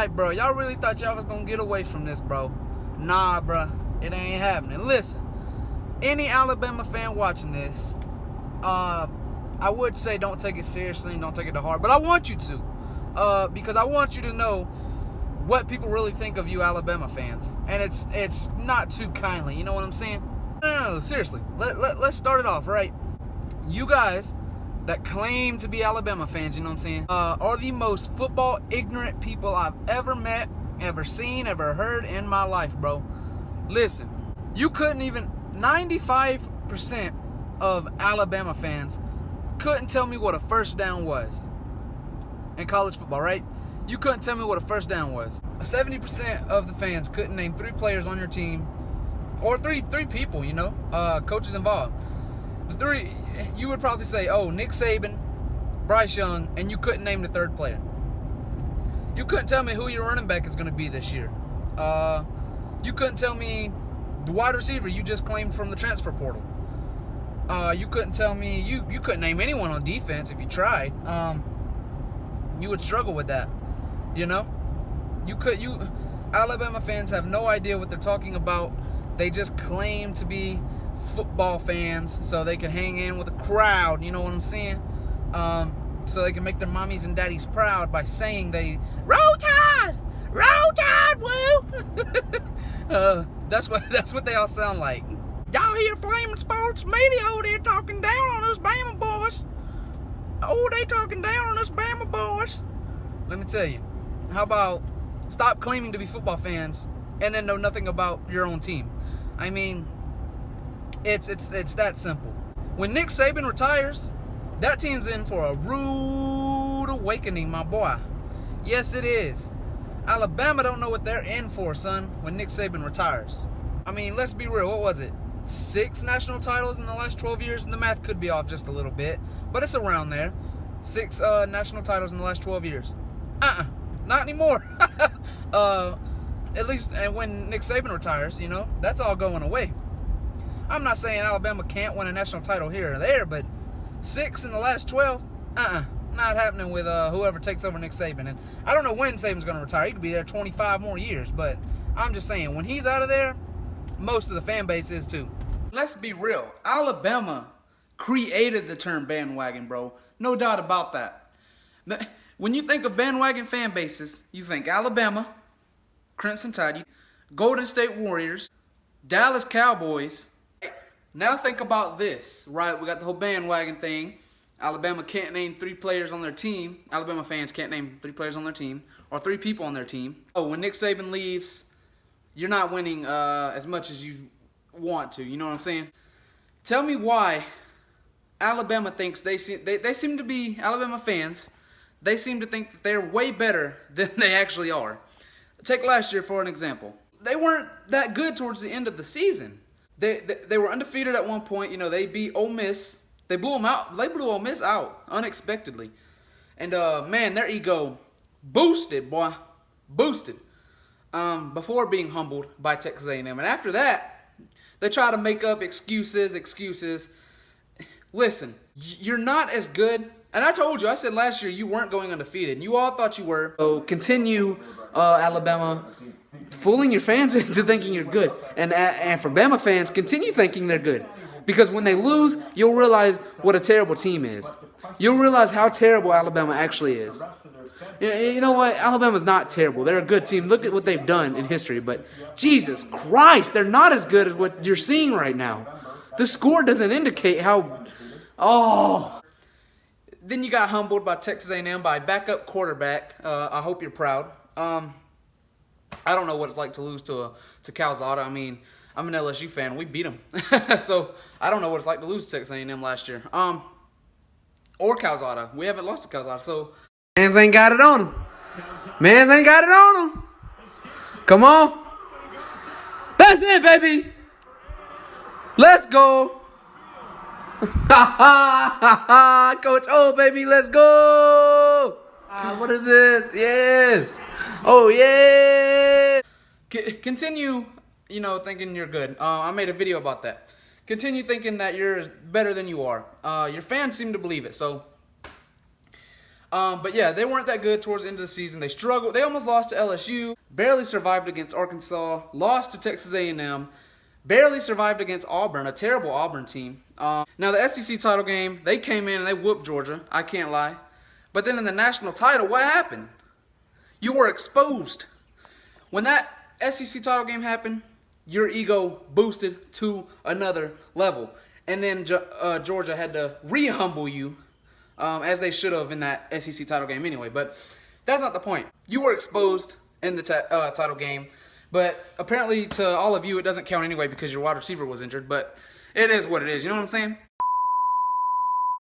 like, bro, y'all really thought y'all was gonna get away from this, bro. Nah, bro, it ain't happening. Listen, any Alabama fan watching this, I would say don't take it seriously and don't take it to heart, but I want you to, because I want you to know what people really think of you Alabama fans, and it's not too kindly, you know what I'm saying? No, seriously, let's start it off, right? You guys that claim to be Alabama fans, you know what I'm saying, are the most football ignorant people I've ever met, ever seen, ever heard in my life, bro. Listen, you couldn't even, 95% of Alabama fans couldn't tell me what a first down was in college football, right? You couldn't tell me what a first down was. 70% of the fans couldn't name 3 players on your team, or three people, you know, coaches involved. The 3, you would probably say, oh, Nick Saban, Bryce Young, and you couldn't name the 3rd player. You couldn't tell me who your running back is going to be this year. You couldn't tell me the wide receiver you just claimed from the transfer portal. You couldn't tell me, you couldn't name anyone on defense if you tried. You would struggle with that, you know? Alabama fans have no idea what they're talking about. They just claim to be football fans so they can hang in with the crowd, you know what I'm saying? So they can make their mommies and daddies proud by saying they, Roll Tide, woo! That's what they all sound like. Y'all hear Flaming Sports Media over there talking down on us Bama boys. Oh, they talking down on us Bama boys. Let me tell you, how about stop claiming to be football fans and then know nothing about your own team? I mean, it's that simple. When Nick Saban retires, that team's in for a rude awakening, my boy. Yes, it is. Alabama don't know what they're in for, son, when Nick Saban retires. I mean, let's be real. What was it? 6 national titles in the last 12 years? And the math could be off just a little bit, but it's around there. 6 national titles in the last 12 years. Not anymore. At least, and when Nick Saban retires, you know, that's all going away. I'm not saying Alabama can't win a national title here or there, but 6 in the last 12? Not happening with whoever takes over Nick Saban. And I don't know when Saban's going to retire. He could be there 25 more years, but I'm just saying, when he's out of there, most of the fan base is too. Let's be real. Alabama created the term bandwagon, bro. No doubt about that. When you think of bandwagon fan bases, you think Alabama, Crimson Tide, Golden State Warriors, Dallas Cowboys. Now think about this, right? We got the whole bandwagon thing. Alabama can't name 3 players on their team. Alabama fans can't name 3 players on their team, or 3 people on their team. Oh, when Nick Saban leaves, you're not winning as much as you want to. You know what I'm saying? Tell me why Alabama thinks they seem to be, Alabama fans, they seem to think that they're way better than they actually are. Take last year for an example. They weren't that good towards the end of the season. They were undefeated at one point. You know, they beat Ole Miss. They blew them out. They blew Ole Miss out unexpectedly. And, man, their ego boosted, boy. Boosted. Before being humbled by Texas A&M. And after that, they try to make up excuses. Listen, you're not as good. And I told you, I said last year you weren't going undefeated. And you all thought you were. So continue, Alabama, fooling your fans into thinking you're good. And for Bama fans, continue thinking they're good. Because when they lose, you'll realize what a terrible team is. You'll realize how terrible Alabama actually is. You know what? Alabama's not terrible. They're a good team. Look at what they've done in history. But Jesus Christ, they're not as good as what you're seeing right now. The score doesn't indicate how... Oh. Then you got humbled by Texas A&M by backup quarterback. I hope you're proud. I don't know what it's like to lose to Calzada. I mean, I'm an LSU fan. We beat them. So I don't know what it's like to lose to Texas A&M last year. Or Calzada. We haven't lost to Calzada. So Mans ain't got it on them. Mans ain't got it on them. Come on. That's it, baby. Let's go. Coach O, baby, let's go. What is this? Yes. Oh, yeah. Continue, thinking you're good. I made a video about that. Continue thinking that you're better than you are. Your fans seem to believe it. So But yeah, they weren't that good towards the end of the season. They struggled. They almost lost to LSU. Barely survived against Arkansas. Lost to Texas A&M. Barely survived against Auburn, a terrible Auburn team. Now the SEC title game, they came in and they whooped Georgia. I can't lie. But then in the national title, what happened? You were exposed. When that SEC title game happened, your ego boosted to another level. And then Georgia had to re-humble you, as they should have in that SEC title game anyway. But that's not the point. You were exposed in the title game. But apparently to all of you, it doesn't count anyway because your wide receiver was injured. But it is what it is. You know what I'm saying?